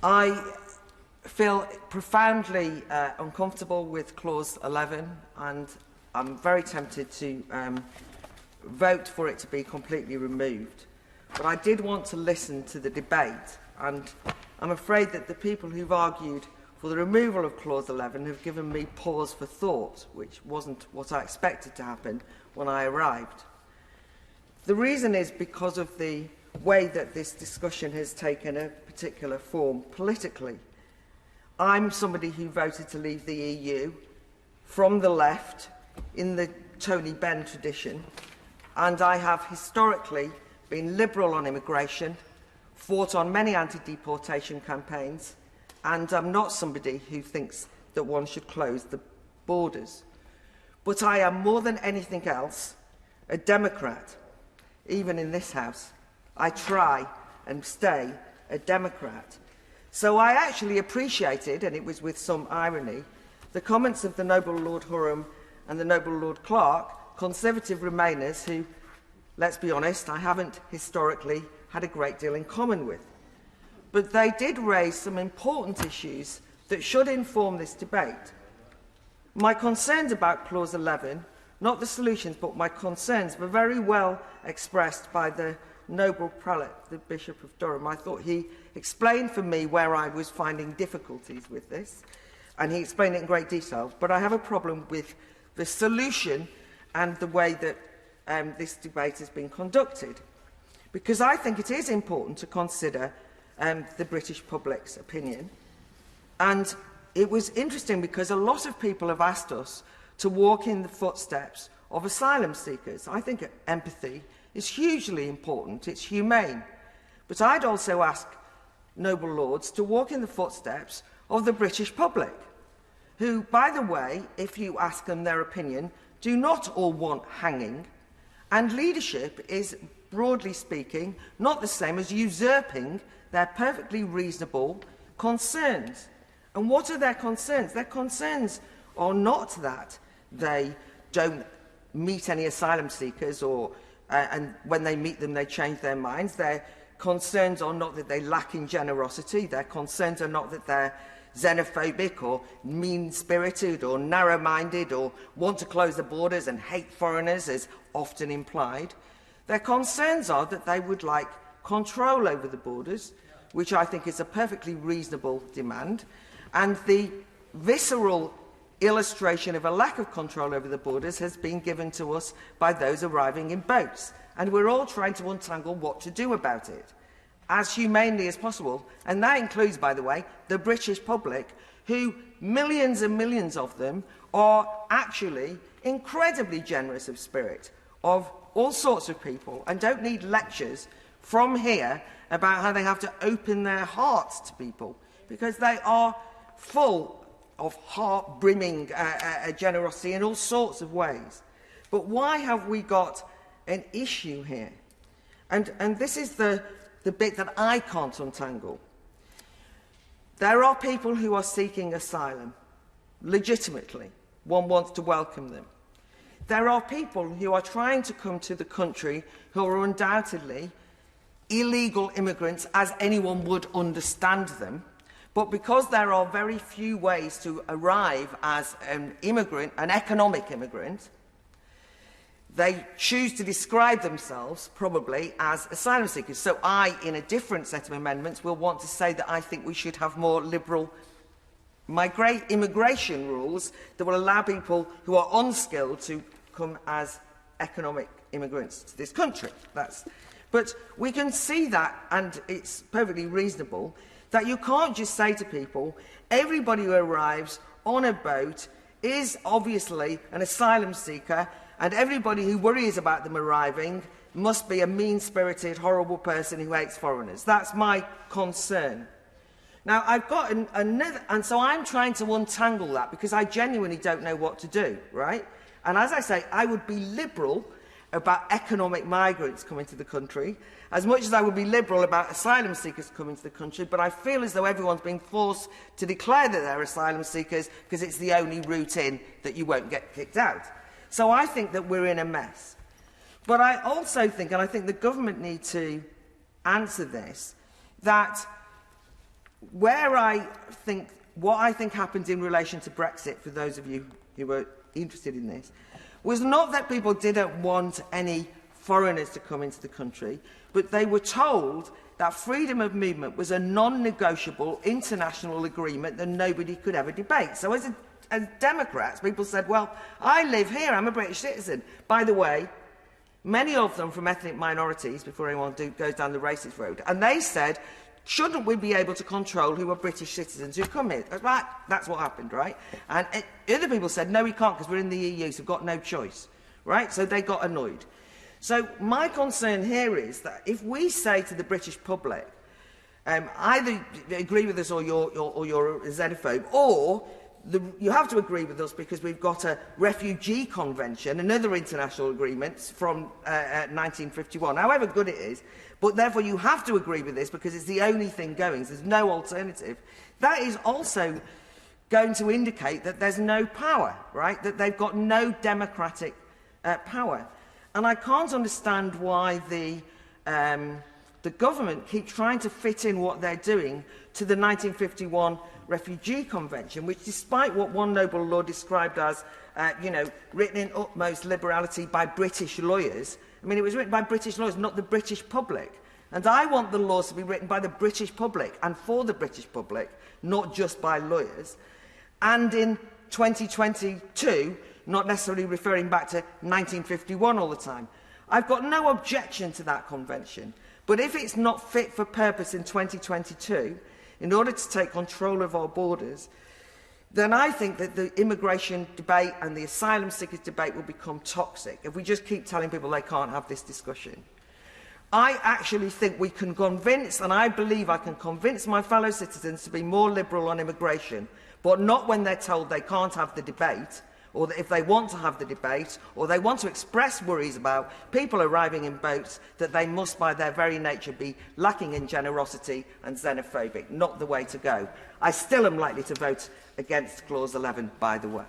I feel profoundly uncomfortable with Clause 11, and I'm very tempted to vote for it to be completely removed. But I did want to listen to the debate, and I'm afraid that the people who've argued for the removal of Clause 11 have given me pause for thought, which wasn't what I expected to happen when I arrived. The reason is because of the way that this discussion has taken a particular form politically. I'm somebody who voted to leave the EU from the left in the Tony Benn tradition, and I have historically been liberal on immigration, fought on many anti-deportation campaigns, and I'm not somebody who thinks that one should close the borders. But I am more than anything else a Democrat, even in this House. I try and stay a Democrat. So I actually appreciated, and it was with some irony, the comments of the Noble Lord Hurren and the Noble Lord Clark, Conservative Remainers who, let's be honest, I haven't historically had a great deal in common with. But they did raise some important issues that should inform this debate. My concerns about Clause 11, not the solutions, but my concerns, were very well expressed by the Noble Prelate, the Bishop of Durham. I thought he explained for me where I was finding difficulties with this, and he explained it in great detail. But I have a problem with the solution and the way that this debate has been conducted, because I think it is important to consider the British public's opinion. And it was interesting because a lot of people have asked us to walk in the footsteps of asylum seekers. I think empathy is hugely important. It's humane. But I'd also ask noble lords to walk in the footsteps of the British public, who, by the way, if you ask them their opinion, do not all want hanging. And leadership is, broadly speaking, not the same as usurping their perfectly reasonable concerns. And what are their concerns? Their concerns are not that they don't meet any asylum seekers and when they meet them they change their minds. Their concerns are not that they lack in generosity. Their concerns are not that they're xenophobic or mean-spirited or narrow-minded or want to close the borders and hate foreigners, as often implied. Their concerns are that they would like control over the borders, which I think is a perfectly reasonable demand, and the visceral illustration of a lack of control over the borders has been given to us by those arriving in boats, and we're all trying to untangle what to do about it as humanely as possible. And that includes, by the way, the British public, who, millions and millions of them, are actually incredibly generous of spirit, of all sorts of people, and don't need lectures from here about how they have to open their hearts to people, because they are full of heart-brimming generosity in all sorts of ways. But why have we got an issue here? And this is the bit that I can't untangle. There are people who are seeking asylum, legitimately. One wants to welcome them. There are people who are trying to come to the country who are undoubtedly illegal immigrants, as anyone would understand them. But because there are very few ways to arrive as an immigrant, an economic immigrant, they choose to describe themselves, probably, as asylum seekers. So I, in a different set of amendments, will want to say that I think we should have more liberal immigration rules that will allow people who are unskilled to come as economic immigrants to this country. But we can see that, and it's perfectly reasonable, that you can't just say to people, everybody who arrives on a boat is obviously an asylum seeker, and everybody who worries about them arriving must be a mean-spirited, horrible person who hates foreigners. That's my concern. Now, I've got another, and so I'm trying to untangle that because I genuinely don't know what to do, right? And as I say, I would be liberal about economic migrants coming to the country, as much as I would be liberal about asylum seekers coming to the country, but I feel as though everyone's being forced to declare that they're asylum seekers because it's the only route in that you won't get kicked out. So I think that we're in a mess. But I also think, and I think the government need to answer this, that what I think happened in relation to Brexit, for those of you who were interested in this, was not that people didn't want any foreigners to come into the country, but they were told that freedom of movement was a non-negotiable international agreement that nobody could ever debate. So as Democrats, people said, well, I live here, I'm a British citizen. By the way, many of them from ethnic minorities, before anyone goes down the racist road, and they said, shouldn't we be able to control who are British citizens who come here? Right, that's what happened, right? And other people said, no, we can't because we're in the EU, so we've got no choice, right? So they got annoyed. So my concern here is that if we say to the British public, either agree with us or you're a xenophobe, or you have to agree with us because we've got a refugee convention and other international agreements from 1951, however good it is, but therefore you have to agree with this because it's the only thing going, so there's no alternative. That is also going to indicate that there's no power, right? That they've got no democratic power. And I can't understand why the government keeps trying to fit in what they're doing to the 1951 Refugee Convention, which, despite what one Nobel law described as, written in utmost liberality by British lawyers, I mean, it was written by British lawyers, not the British public. And I want the laws to be written by the British public and for the British public, not just by lawyers. And in 2022, not necessarily referring back to 1951 all the time. I've got no objection to that convention, but if it's not fit for purpose in 2022, in order to take control of our borders, then I think that the immigration debate and the asylum seekers debate will become toxic if we just keep telling people they can't have this discussion. I actually think we can convince, and I believe I can convince my fellow citizens to be more liberal on immigration, but not when they're told they can't have the debate, or that if they want to have the debate, or they want to express worries about people arriving in boats, that they must by their very nature be lacking in generosity and xenophobic. Not the way to go. I still am likely to vote against Clause 11, by the way.